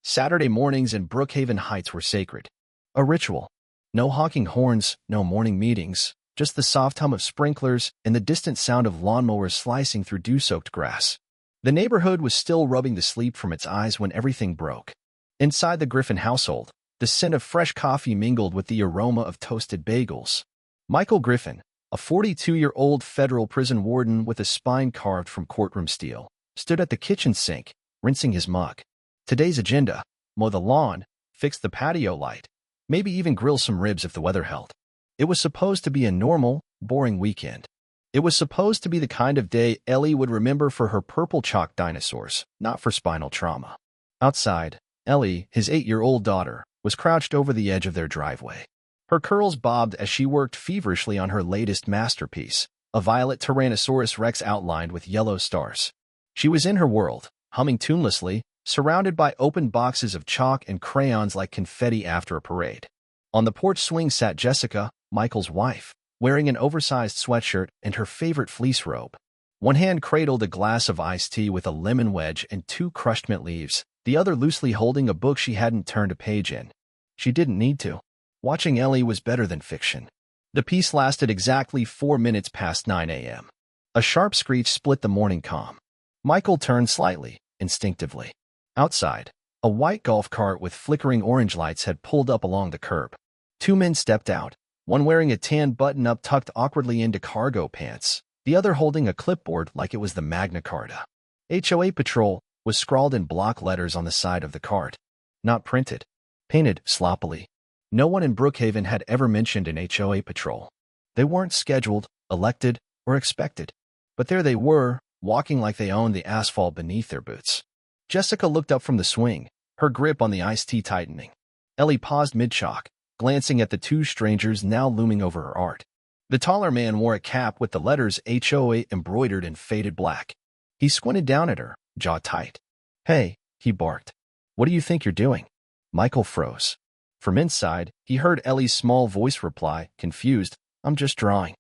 Saturday mornings in Brookhaven Heights were sacred. A ritual. No honking horns, no morning meetings, just the soft hum of sprinklers and the distant sound of lawnmowers slicing through dew-soaked grass. The neighborhood was still rubbing the sleep from its eyes when everything broke. Inside the Griffin household, the scent of fresh coffee mingled with the aroma of toasted bagels. Michael Griffin, a 42-year-old federal prison warden with a spine carved from courtroom steel, stood at the kitchen sink, rinsing his mug. Today's agenda: mow the lawn, fix the patio light, maybe even grill some ribs if the weather held. It was supposed to be a normal, boring weekend. It was supposed to be the kind of day Ellie would remember for her purple chalk dinosaurs, not for spinal trauma. Outside, Ellie, his 8-year-old daughter, was crouched over the edge of their driveway. Her curls bobbed as she worked feverishly on her latest masterpiece, a violet Tyrannosaurus Rex outlined with yellow stars. She was in her world, humming tunelessly, surrounded by open boxes of chalk and crayons like confetti after a parade. On the porch swing sat Jessica, Michael's wife, wearing an oversized sweatshirt and her favorite fleece robe. One hand cradled a glass of iced tea with a lemon wedge and 2 crushed mint leaves, the other loosely holding a book she hadn't turned a page in. She didn't need to. Watching Ellie was better than fiction. The piece lasted exactly 4 minutes past 9 a.m. A sharp screech split the morning calm. Michael turned slightly, instinctively. Outside, a white golf cart with flickering orange lights had pulled up along the curb. 2 men stepped out, one wearing a tan button-up tucked awkwardly into cargo pants, the other holding a clipboard like it was the Magna Carta. HOA Patrol was scrawled in block letters on the side of the cart. Not printed. Painted sloppily. No one in Brookhaven had ever mentioned an HOA Patrol. They weren't scheduled, elected, or expected. But there they were, walking like they owned the asphalt beneath their boots. Jessica looked up from the swing, her grip on the iced tea tightening. Ellie paused mid-chalk, glancing at the 2 strangers now looming over her art. The taller man wore a cap with the letters HOA embroidered in faded black. He squinted down at her, jaw tight. "Hey," he barked. "What do you think you're doing?" Michael froze. From inside, he heard Ellie's small voice reply, confused, "I'm just drawing."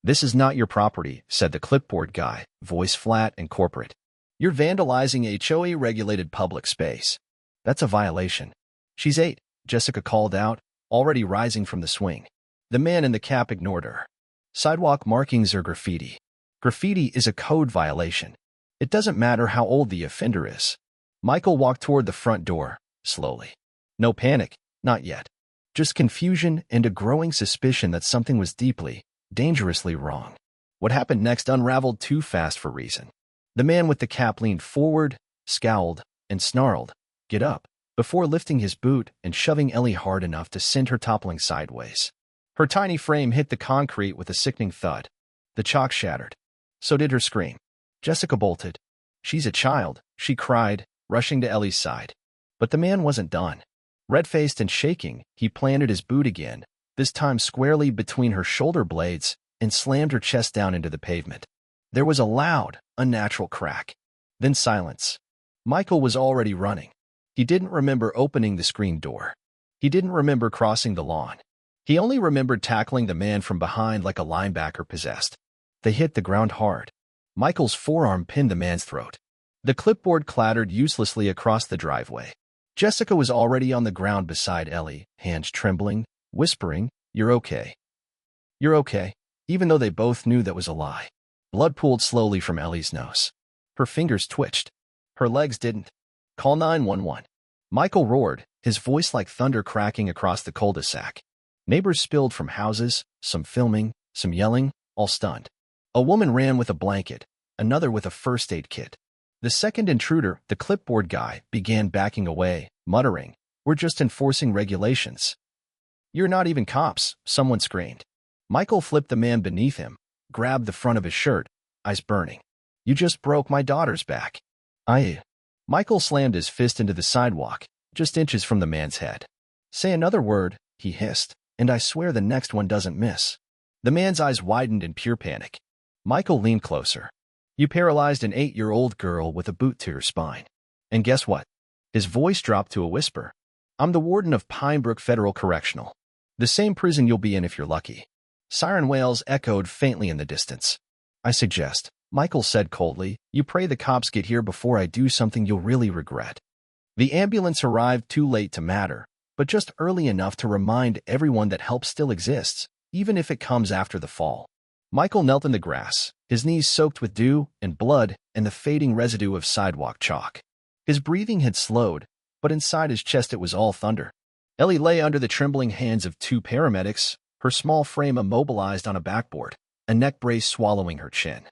"This is not your property," said the clipboard guy, voice flat and corporate. "You're vandalizing HOA-regulated public space. That's a violation." "She's 8, Jessica called out, already rising from the swing. The man in the cap ignored her. "Sidewalk markings are graffiti. Graffiti is a code violation. It doesn't matter how old the offender is." Michael walked toward the front door, slowly. No panic, not yet. Just confusion and a growing suspicion that something was deeply, dangerously wrong. What happened next unraveled too fast for reason. The man with the cap leaned forward, scowled, and snarled, "Get up," before lifting his boot and shoving Ellie hard enough to send her toppling sideways. Her tiny frame hit the concrete with a sickening thud. The chalk shattered. So did her scream. Jessica bolted. "She's a child," she cried, rushing to Ellie's side. But the man wasn't done. Red-faced and shaking, he planted his boot again, this time squarely between her shoulder blades, and slammed her chest down into the pavement. There was a loud, unnatural crack. Then silence. Michael was already running. He didn't remember opening the screen door. He didn't remember crossing the lawn. He only remembered tackling the man from behind like a linebacker possessed. They hit the ground hard. Michael's forearm pinned the man's throat. The clipboard clattered uselessly across the driveway. Jessica was already on the ground beside Ellie, hands trembling, whispering, "You're okay. You're okay," even though they both knew that was a lie. Blood pooled slowly from Ellie's nose. Her fingers twitched. Her legs didn't. "Call 911. Michael roared, his voice like thunder cracking across the cul-de-sac. Neighbors spilled from houses, some filming, some yelling, all stunned. A woman ran with a blanket, another with a first aid kit. The second intruder, the clipboard guy, began backing away, muttering, "We're just enforcing regulations." "You're not even cops," someone screamed. Michael flipped the man beneath him, grabbed the front of his shirt, eyes burning. "You just broke my daughter's back." Michael slammed his fist into the sidewalk, just inches from the man's head. "Say another word," he hissed, "and I swear the next one doesn't miss." The man's eyes widened in pure panic. Michael leaned closer. "You paralyzed an 8-year-old girl with a boot to her spine. And guess what?" His voice dropped to a whisper. "I'm the warden of Pinebrook Federal Correctional. The same prison you'll be in if you're lucky." Siren wails echoed faintly in the distance. "I suggest," Michael said coldly, "you pray the cops get here before I do something you'll really regret." The ambulance arrived too late to matter, but just early enough to remind everyone that help still exists, even if it comes after the fall. Michael knelt in the grass, his knees soaked with dew and blood and the fading residue of sidewalk chalk. His breathing had slowed, but inside his chest it was all thunder. Ellie lay under the trembling hands of two paramedics, her small frame immobilized on a backboard, a neck brace swallowing her chin.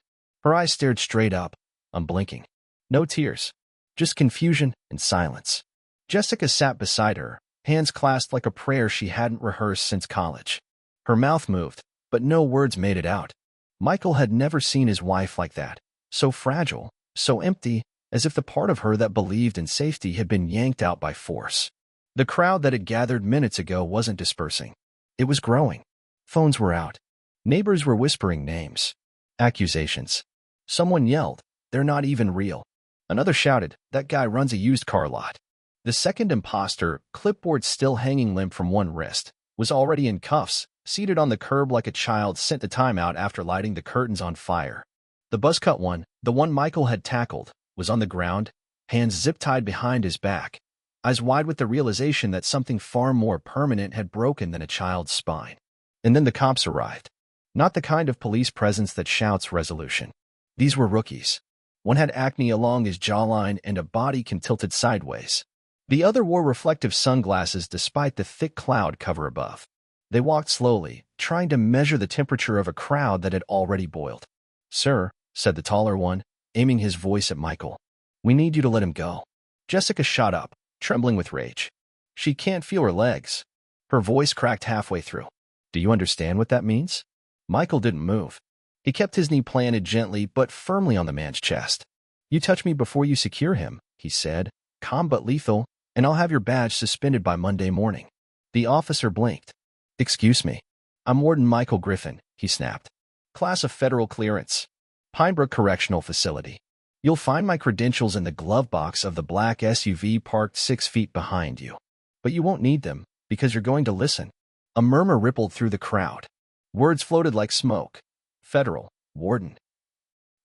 Her eyes stared straight up, unblinking. No tears, just confusion and silence. Jessica sat beside her, hands clasped like a prayer she hadn't rehearsed since college. Her mouth moved, but no words made it out. Michael had never seen his wife like that, so fragile, so empty, as if the part of her that believed in safety had been yanked out by force. The crowd that had gathered minutes ago wasn't dispersing. It was growing. Phones were out. Neighbors were whispering names. Accusations. Someone yelled, "They're not even real." Another shouted, "That guy runs a used car lot." The second imposter, clipboard still hanging limp from one wrist, was already in cuffs, seated on the curb like a child sent to timeout after lighting the curtains on fire. The buzzcut one, the one Michael had tackled, was on the ground, hands zip-tied behind his back, eyes wide with the realization that something far more permanent had broken than a child's spine. And then the cops arrived. Not the kind of police presence that shouts resolution. These were rookies. One had acne along his jawline and a body tilted sideways. The other wore reflective sunglasses despite the thick cloud cover above. They walked slowly, trying to measure the temperature of a crowd that had already boiled. "Sir," said the taller one, aiming his voice at Michael, "we need you to let him go." Jessica shot up, trembling with rage. She can't feel her legs. Her voice cracked halfway through. "Do you understand what that means?" Michael didn't move. He kept his knee planted gently but firmly on the man's chest. "You touch me before you secure him," he said, calm but lethal, "and I'll have your badge suspended by Monday morning." The officer blinked. "Excuse me. I'm Warden Michael Griffin," he snapped. "Class of federal clearance. Pinebrook Correctional Facility. You'll find my credentials in the glove box of the black SUV parked 6 feet behind you. But you won't need them, because you're going to listen." A murmur rippled through the crowd. Words floated like smoke. Federal, Warden,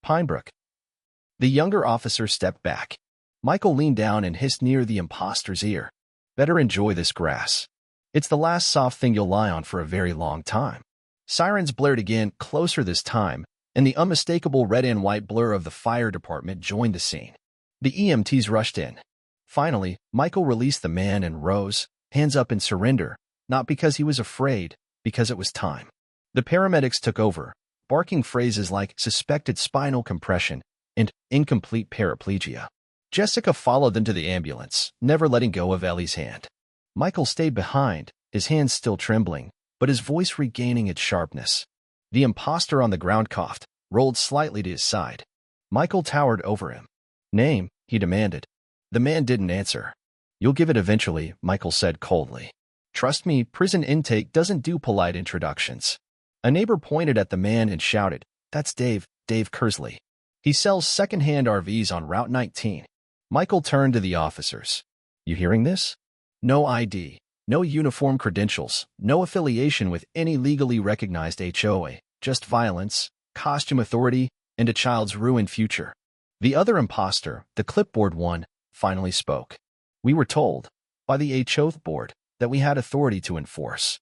Pinebrook. The younger officer stepped back. Michael leaned down and hissed near the imposter's ear. "Better enjoy this grass. It's the last soft thing you'll lie on for a very long time." Sirens blared again, closer this time, and the unmistakable red and white blur of the fire department joined the scene. The EMTs rushed in. Finally, Michael released the man and rose, hands up in surrender, not because he was afraid, because it was time. The paramedics took over, barking phrases like suspected spinal compression and incomplete paraplegia. Jessica followed them to the ambulance, never letting go of Ellie's hand. Michael stayed behind, his hands still trembling, but his voice regaining its sharpness. The imposter on the ground coughed, rolled slightly to his side. Michael towered over him. "Name," he demanded. The man didn't answer. "You'll give it eventually," Michael said coldly. "Trust me, prison intake doesn't do polite introductions." A neighbor pointed at the man and shouted, "That's Dave Kersley. He sells second-hand RVs on Route 19. Michael turned to the officers. "You hearing this? No ID, no uniform credentials, no affiliation with any legally recognized HOA, just violence, costume authority, and a child's ruined future." The other imposter, the clipboard one, finally spoke. "We were told, by the HOA board, that we had authority to enforce."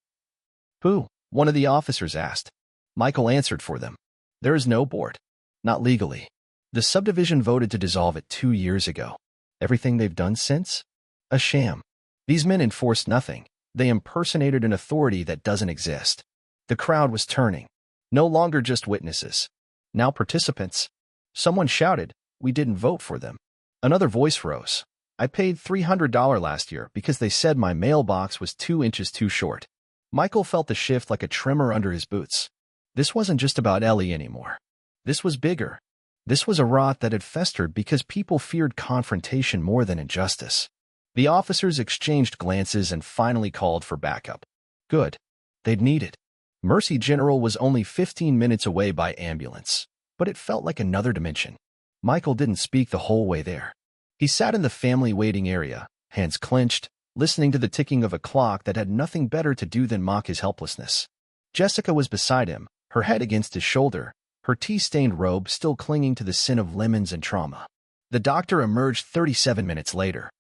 "Who?" one of the officers asked. Michael answered for them. "There is no board. Not legally. The subdivision voted to dissolve it 2 years ago. Everything they've done since? A sham. These men enforced nothing. They impersonated an authority that doesn't exist." The crowd was turning. No longer just witnesses. Now participants. Someone shouted, "We didn't vote for them." Another voice rose. "I paid $300 last year because they said my mailbox was 2 inches too short." Michael felt the shift like a tremor under his boots. This wasn't just about Ellie anymore. This was bigger. This was a rot that had festered because people feared confrontation more than injustice. The officers exchanged glances and finally called for backup. Good. They'd need it. Mercy General was only 15 minutes away by ambulance, but it felt like another dimension. Michael didn't speak the whole way there. He sat in the family waiting area, hands clenched, listening to the ticking of a clock that had nothing better to do than mock his helplessness. Jessica was beside him, her head against his shoulder, her tea-stained robe still clinging to the scent of lemons and trauma. The doctor emerged 37 minutes later.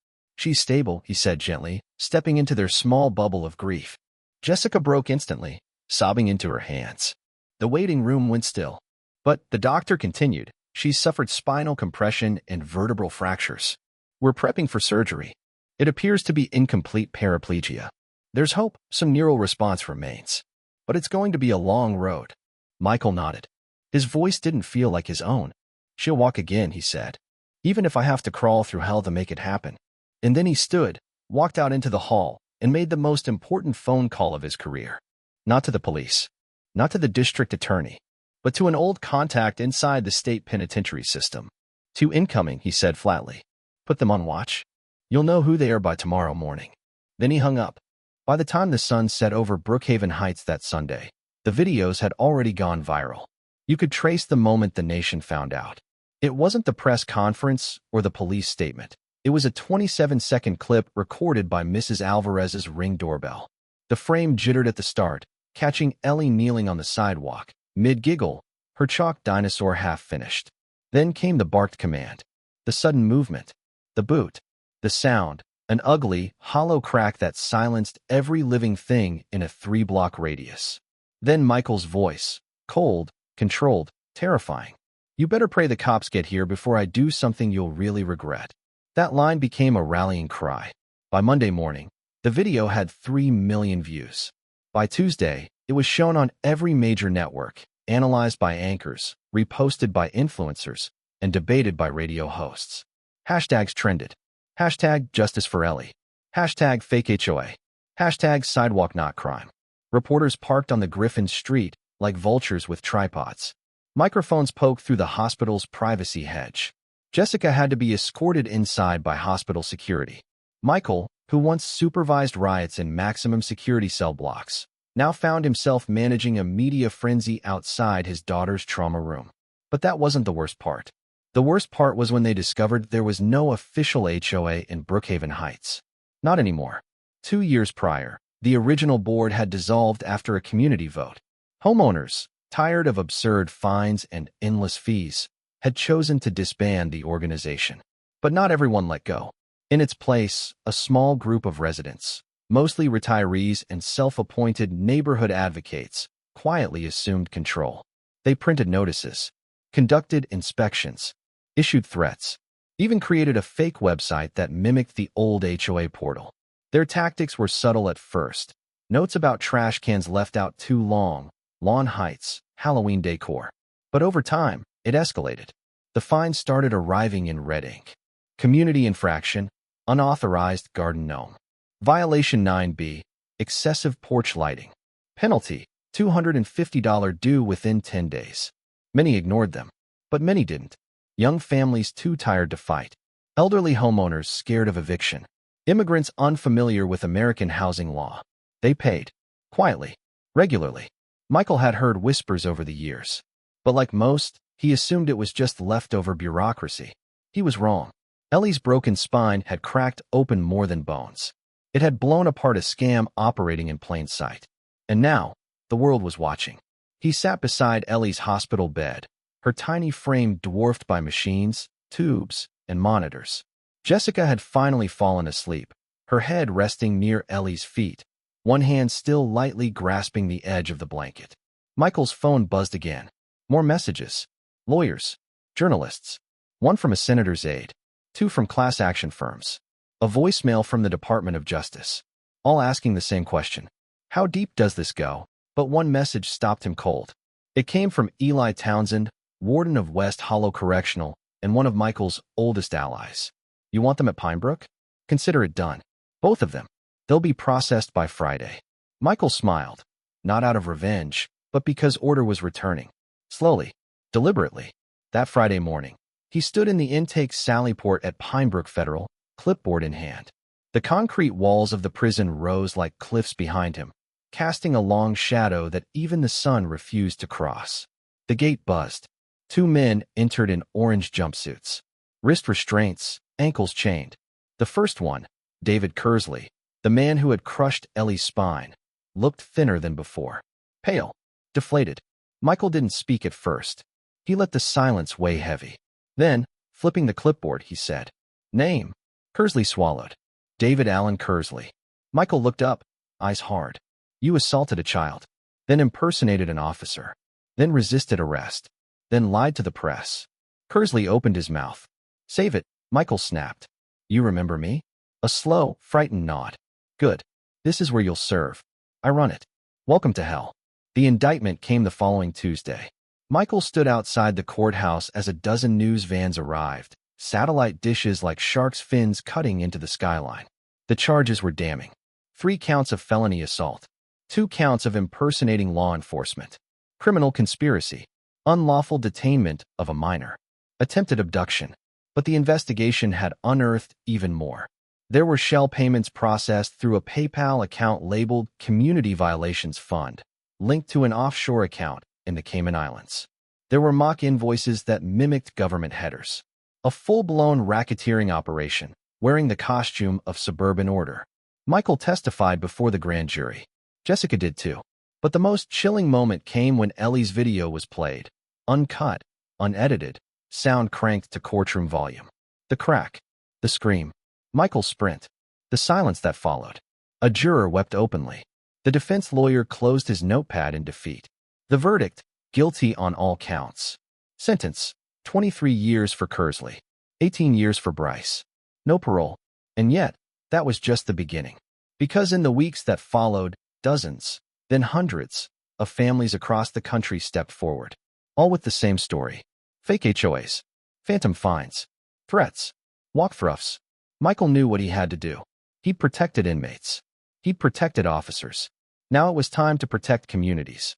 She's stable, he said gently, stepping into their small bubble of grief. Jessica broke instantly, sobbing into her hands. The waiting room went still. But the doctor continued. She's suffered spinal compression and vertebral fractures. We're prepping for surgery. It appears to be incomplete paraplegia. There's hope some neural response remains. But it's going to be a long road. Michael nodded. His voice didn't feel like his own. She'll walk again, he said. Even if I have to crawl through hell to make it happen. And then he stood, walked out into the hall, and made the most important phone call of his career. Not to the police. Not to the district attorney. But to an old contact inside the state penitentiary system. 2 incoming, he said flatly. Put them on watch. You'll know who they are by tomorrow morning. Then he hung up. By the time the sun set over Brookhaven Heights that Sunday, the videos had already gone viral. You could trace the moment the nation found out. It wasn't the press conference or the police statement. It was a 27-second clip recorded by Mrs. Alvarez's Ring doorbell. The frame jittered at the start, catching Ellie kneeling on the sidewalk, mid-giggle, her chalk dinosaur half-finished. Then came the barked command. The sudden movement. The boot. The sound. An ugly, hollow crack that silenced every living thing in a 3-block radius. Then Michael's voice. Cold, controlled, terrifying. You better pray the cops get here before I do something you'll really regret. That line became a rallying cry. By Monday morning, the video had 3 million views. By Tuesday, it was shown on every major network, analyzed by anchors, reposted by influencers, and debated by radio hosts. Hashtags trended. Hashtag Justice for Ellie. Hashtag Fake HOA. Hashtag Sidewalk Not Crime. Reporters parked on the Griffin Street like vultures with tripods. Microphones poked through the hospital's privacy hedge. Jessica had to be escorted inside by hospital security. Michael, who once supervised riots in maximum security cell blocks, now found himself managing a media frenzy outside his daughter's trauma room. But that wasn't the worst part. The worst part was when they discovered there was no official HOA in Brookhaven Heights. Not anymore. 2 years prior, the original board had dissolved after a community vote. Homeowners, tired of absurd fines and endless fees, had chosen to disband the organization. But not everyone let go. In its place, a small group of residents, mostly retirees and self-appointed neighborhood advocates, quietly assumed control. They printed notices, conducted inspections, issued threats, even created a fake website that mimicked the old HOA portal. Their tactics were subtle at first. Notes about trash cans left out too long, lawn heights, Halloween decor. But over time, it escalated. The fines started arriving in red ink. Community infraction, unauthorized garden gnome. Violation 9B, excessive porch lighting. Penalty, $250 due within 10 days. Many ignored them, but many didn't. Young families too tired to fight. Elderly homeowners scared of eviction. Immigrants unfamiliar with American housing law. They paid. Quietly. Regularly. Michael had heard whispers over the years. But like most, he assumed it was just leftover bureaucracy. He was wrong. Ellie's broken spine had cracked open more than bones. It had blown apart a scam operating in plain sight. And now, the world was watching. He sat beside Ellie's hospital bed, her tiny frame dwarfed by machines, tubes, and monitors. Jessica had finally fallen asleep, her head resting near Ellie's feet, one hand still lightly grasping the edge of the blanket. Michael's phone buzzed again. More messages. Lawyers. Journalists. One from a senator's aide. 2 from class action firms. A voicemail from the Department of Justice. All asking the same question. How deep does this go? But one message stopped him cold. It came from Eli Townsend, Warden of West Hollow Correctional, and one of Michael's oldest allies. You want them at Pinebrook? Consider it done. Both of them. They'll be processed by Friday. Michael smiled. Not out of revenge, but because order was returning. Slowly. Deliberately. That Friday morning, he stood in the intake sally port at Pinebrook Federal, clipboard in hand. The concrete walls of the prison rose like cliffs behind him, casting a long shadow that even the sun refused to cross. The gate buzzed. 2 men entered in orange jumpsuits. Wrist restraints, ankles chained. The first one, David Kersley, the man who had crushed Ellie's spine, looked thinner than before. Pale. Deflated. Michael didn't speak at first. He let the silence weigh heavy. Then, flipping the clipboard, he said, Name. Kersley swallowed. David Allen Kersley. Michael looked up, eyes hard. You assaulted a child, then impersonated an officer, then resisted arrest, then lied to the press. Kersley opened his mouth. Save it, Michael snapped. You remember me? A slow, frightened nod. Good. This is where you'll serve. I run it. Welcome to hell. The indictment came the following Tuesday. Michael stood outside the courthouse as a dozen news vans arrived, satellite dishes like shark's fins cutting into the skyline. The charges were damning. 3 counts of felony assault, 2 counts of impersonating law enforcement, criminal conspiracy, unlawful detainment of a minor, attempted abduction. But the investigation had unearthed even more. There were shell payments processed through a PayPal account labeled Community Violations Fund, linked to an offshore account in the Cayman Islands. There were mock invoices that mimicked government headers. A full-blown racketeering operation, wearing the costume of suburban order. Michael testified before the grand jury. Jessica did too. But the most chilling moment came when Ellie's video was played. Uncut, unedited, sound cranked to courtroom volume. The crack, the scream, Michael's sprint, the silence that followed. A juror wept openly. The defense lawyer closed his notepad in defeat. The verdict, guilty on all counts. Sentence, 23 years for Kersley, 18 years for Bryce. No parole. And yet, that was just the beginning. Because in the weeks that followed, dozens, then hundreds, of families across the country stepped forward. All with the same story. Fake HOAs, phantom fines, threats, walkthroughs. Michael knew what he had to do. He'd protected inmates. He'd protected officers. Now it was time to protect communities.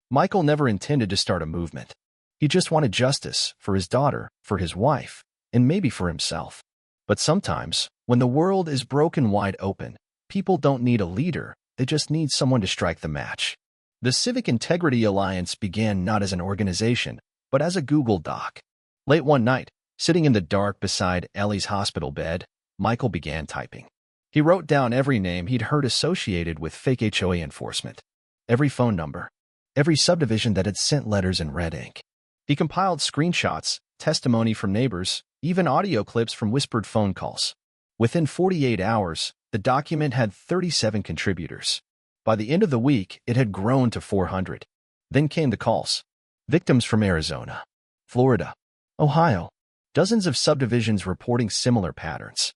Michael never intended to start a movement. He just wanted justice for his daughter, for his wife, and maybe for himself. But sometimes, when the world is broken wide open, people don't need a leader, they just need someone to strike the match. The Civic Integrity Alliance began not as an organization, but as a Google Doc. Late one night, sitting in the dark beside Ellie's hospital bed, Michael began typing. He wrote down every name he'd heard associated with fake HOA enforcement, every phone number, every subdivision that had sent letters in red ink. He compiled screenshots, testimony from neighbors, even audio clips from whispered phone calls. Within 48 hours, the document had 37 contributors. By the end of the week, it had grown to 400. Then came the calls. Victims from Arizona, Florida, Ohio, dozens of subdivisions reporting similar patterns.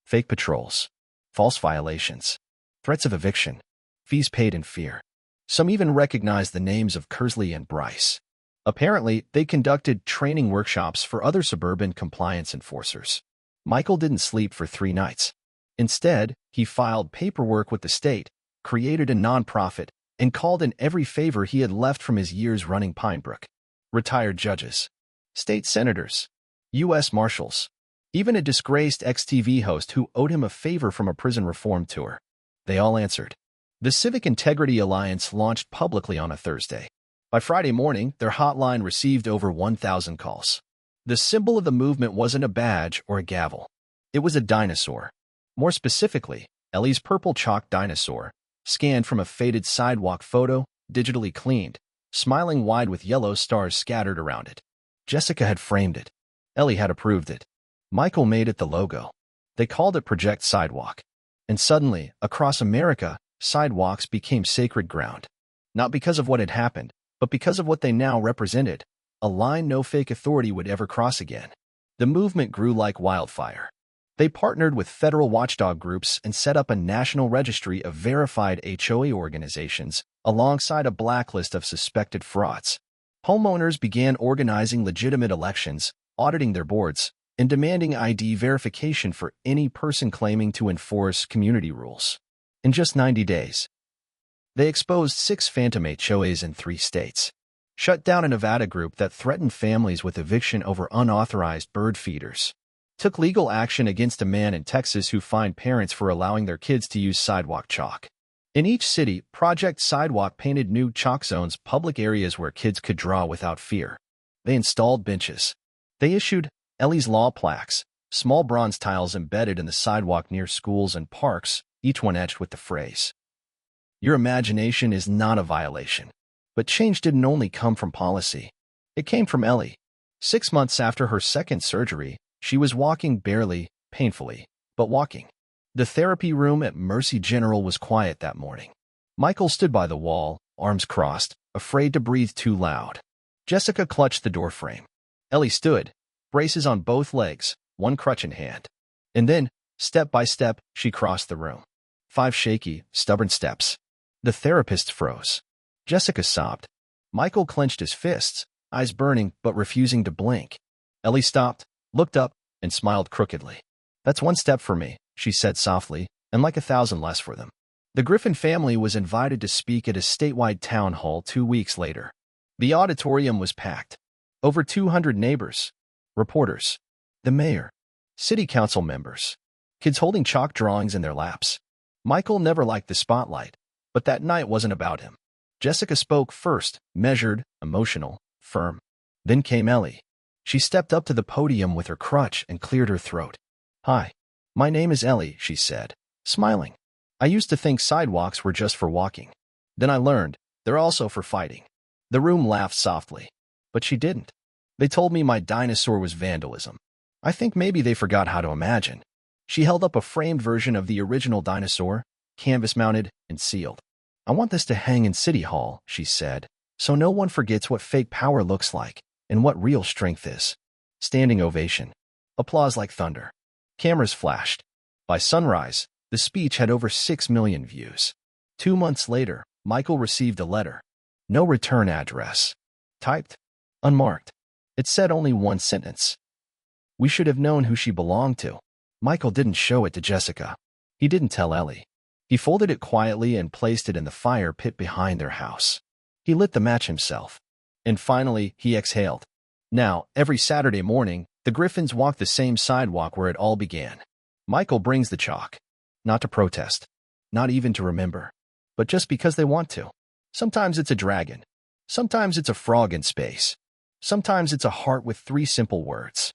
Fake patrols, false violations, threats of eviction, fees paid in fear. Some even recognized the names of Kersley and Bryce. Apparently, they conducted training workshops for other suburban compliance enforcers. Michael didn't sleep for 3 nights. Instead, he filed paperwork with the state, created a nonprofit, and called in every favor he had left from his years running Pinebrook. Retired judges, state senators, U.S. Marshals, even a disgraced ex-TV host who owed him a favor from a prison reform tour. They all answered. The Civic Integrity Alliance launched publicly on a Thursday. By Friday morning, their hotline received over 1,000 calls. The symbol of the movement wasn't a badge or a gavel. It was a dinosaur. More specifically, Ellie's purple chalk dinosaur, scanned from a faded sidewalk photo, digitally cleaned, smiling wide with yellow stars scattered around it. Jessica had framed it. Ellie had approved it. Michael made it the logo. They called it Project Sidewalk. And suddenly, across America, sidewalks became sacred ground. Not because of what had happened, but because of what they now represented, a line no fake authority would ever cross again. The movement grew like wildfire. They partnered with federal watchdog groups and set up a national registry of verified HOA organizations alongside a blacklist of suspected frauds. Homeowners began organizing legitimate elections, auditing their boards, and demanding ID verification for any person claiming to enforce community rules. In just 90 days, they exposed 6 phantom HOAs in 3 states, shut down a Nevada group that threatened families with eviction over unauthorized bird feeders, took legal action against a man in Texas who fined parents for allowing their kids to use sidewalk chalk. In each city, Project Sidewalk painted new chalk zones, public areas where kids could draw without fear. They installed benches. They issued Ellie's Law plaques, small bronze tiles embedded in the sidewalk near schools and parks, each one etched with the phrase, "Your imagination is not a violation." But change didn't only come from policy. It came from Ellie. 6 months after her second surgery, she was walking barely, painfully, but walking. The therapy room at Mercy General was quiet that morning. Michael stood by the wall, arms crossed, afraid to breathe too loud. Jessica clutched the doorframe. Ellie stood, braces on both legs, one crutch in hand. And then, step by step, she crossed the room. 5 shaky, stubborn steps. The therapist froze. Jessica sobbed. Michael clenched his fists, eyes burning but refusing to blink. Ellie stopped, looked up, and smiled crookedly. "That's 1 step for me," she said softly, "and like 1,000 less for them." The Griffin family was invited to speak at a statewide town hall 2 weeks later. The auditorium was packed. Over 200 neighbors, reporters, the mayor, city council members, kids holding chalk drawings in their laps. Michael never liked the spotlight, but that night wasn't about him. Jessica spoke first, measured, emotional, firm. Then came Ellie. She stepped up to the podium with her crutch and cleared her throat. "Hi, my name is Ellie," she said, smiling. "I used to think sidewalks were just for walking. Then I learned they're also for fighting." The room laughed softly. But she didn't. "They told me my dinosaur was vandalism. I think maybe they forgot how to imagine." She held up a framed version of the original dinosaur, canvas-mounted and sealed. "I want this to hang in City Hall," she said, "so no one forgets what fake power looks like and what real strength is." Standing ovation. Applause like thunder. Cameras flashed. By sunrise, the speech had over 6 million views. 2 months later, Michael received a letter. No return address. Typed. Unmarked. It said only 1 sentence. "We should have known who she belonged to." Michael didn't show it to Jessica. He didn't tell Ellie. He folded it quietly and placed it in the fire pit behind their house. He lit the match himself. And finally, he exhaled. Now, every Saturday morning, the Griffins walk the same sidewalk where it all began. Michael brings the chalk. Not to protest. Not even to remember. But just because they want to. Sometimes it's a dragon. Sometimes it's a frog in space. Sometimes it's a heart with 3 simple words.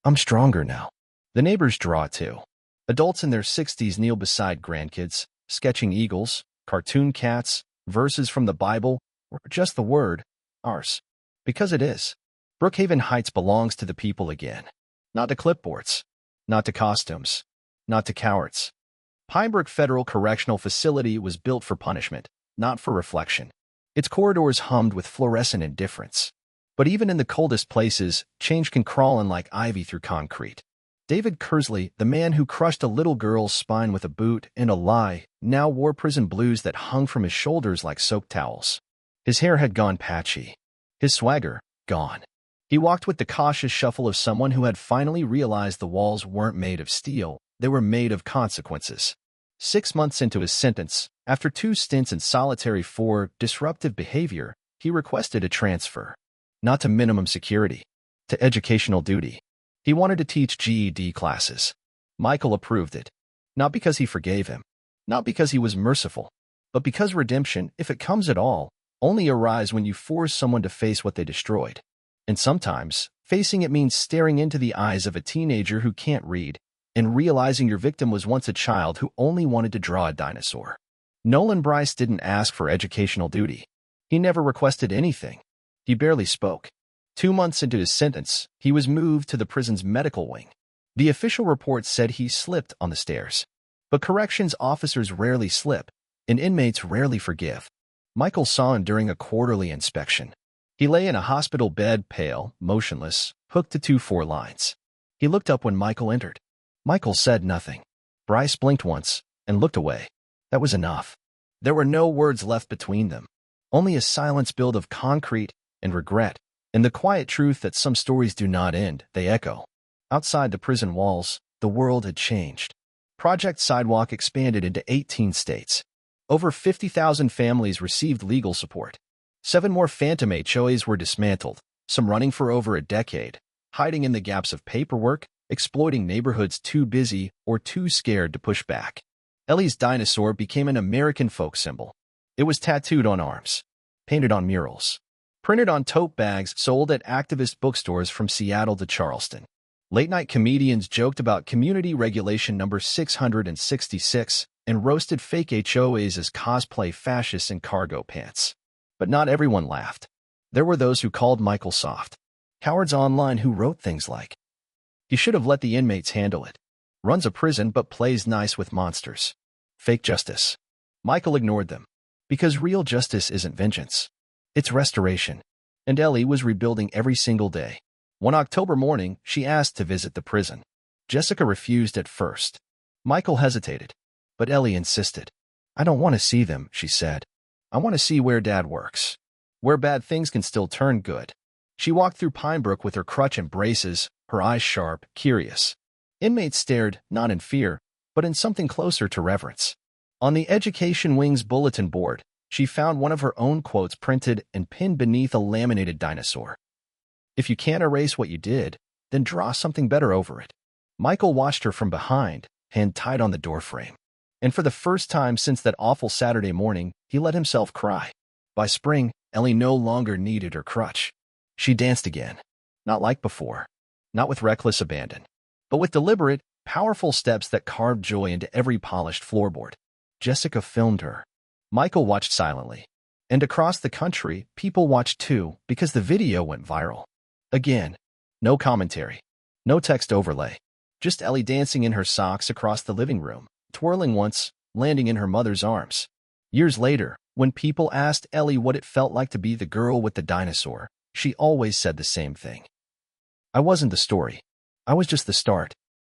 "I'm stronger now." The neighbors draw too. Adults in their 60s kneel beside grandkids, sketching eagles, cartoon cats, verses from the Bible, or just the word, ours. Because it is. Brookhaven Heights belongs to the people again. Not to clipboards. Not to costumes. Not to cowards. Pinebrook Federal Correctional Facility was built for punishment, not for reflection. Its corridors hummed with fluorescent indifference. But even in the coldest places, change can crawl in like ivy through concrete. David Kersley, the man who crushed a little girl's spine with a boot and a lie, now wore prison blues that hung from his shoulders like soaked towels. His hair had gone patchy. His swagger, gone. He walked with the cautious shuffle of someone who had finally realized the walls weren't made of steel, they were made of consequences. 6 months into his sentence, after 2 stints in solitary for disruptive behavior, he requested a transfer. Not to minimum security, to educational duty. He wanted to teach GED classes. Michael approved it. Not because he forgave him. Not because he was merciful. But because redemption, if it comes at all, only arrives when you force someone to face what they destroyed. And sometimes, facing it means staring into the eyes of a teenager who can't read, and realizing your victim was once a child who only wanted to draw a dinosaur. Nolan Bryce didn't ask for educational duty. He never requested anything. He barely spoke. 2 months into his sentence, he was moved to the prison's medical wing. The official report said he slipped on the stairs. But corrections officers rarely slip, and inmates rarely forgive. Michael saw him during a quarterly inspection. He lay in a hospital bed, pale, motionless, hooked to 2 4 lines. He looked up when Michael entered. Michael said nothing. Bryce blinked once and looked away. That was enough. There were no words left between them. Only a silence built of concrete and regret, and the quiet truth that some stories do not end, they echo. Outside the prison walls, the world had changed. Project Sidewalk expanded into 18 states. Over 50,000 families received legal support. 7 more phantom HOAs were dismantled, some running for over a decade, hiding in the gaps of paperwork, exploiting neighborhoods too busy or too scared to push back. Ellie's dinosaur became an American folk symbol. It was tattooed on arms, painted on murals, printed on tote bags sold at activist bookstores from Seattle to Charleston. Late-night comedians joked about Community Regulation number 666 and roasted fake HOAs as cosplay fascists in cargo pants. But not everyone laughed. There were those who called Michael soft. Cowards online who wrote things like, "You should have let the inmates handle it." runs a prison but plays nice with monsters. Fake justice. Michael ignored them. Because real justice isn't vengeance. It's restoration. And Ellie was rebuilding every single day. One October morning, she asked to visit the prison. Jessica refused at first. Michael hesitated. But Ellie insisted. I don't want to see them, she said. I want to see where Dad works. Where bad things can still turn good. She walked through Pinebrook with her crutch and braces, her eyes sharp, curious. Inmates stared, not in fear, but in something closer to reverence. On the Education Wing's bulletin board, she found one of her own quotes printed and pinned beneath a laminated dinosaur. If you can't erase what you did, then draw something better over it. Michael watched her from behind, hand tied on the doorframe. And for the first time since that awful Saturday morning, he let himself cry. By spring, Ellie no longer needed her crutch. She danced again. Not like before. Not with reckless abandon. But with deliberate, powerful steps that carved joy into every polished floorboard. Jessica filmed her. Michael watched silently. And across the country, people watched too because the video went viral. Again, no commentary. No text overlay. Just Ellie dancing in her socks across the living room, twirling once, landing in her mother's arms. Years later, when people asked Ellie what it felt like to be the girl with the dinosaur, she always said the same thing. I wasn't the story. I was just the start.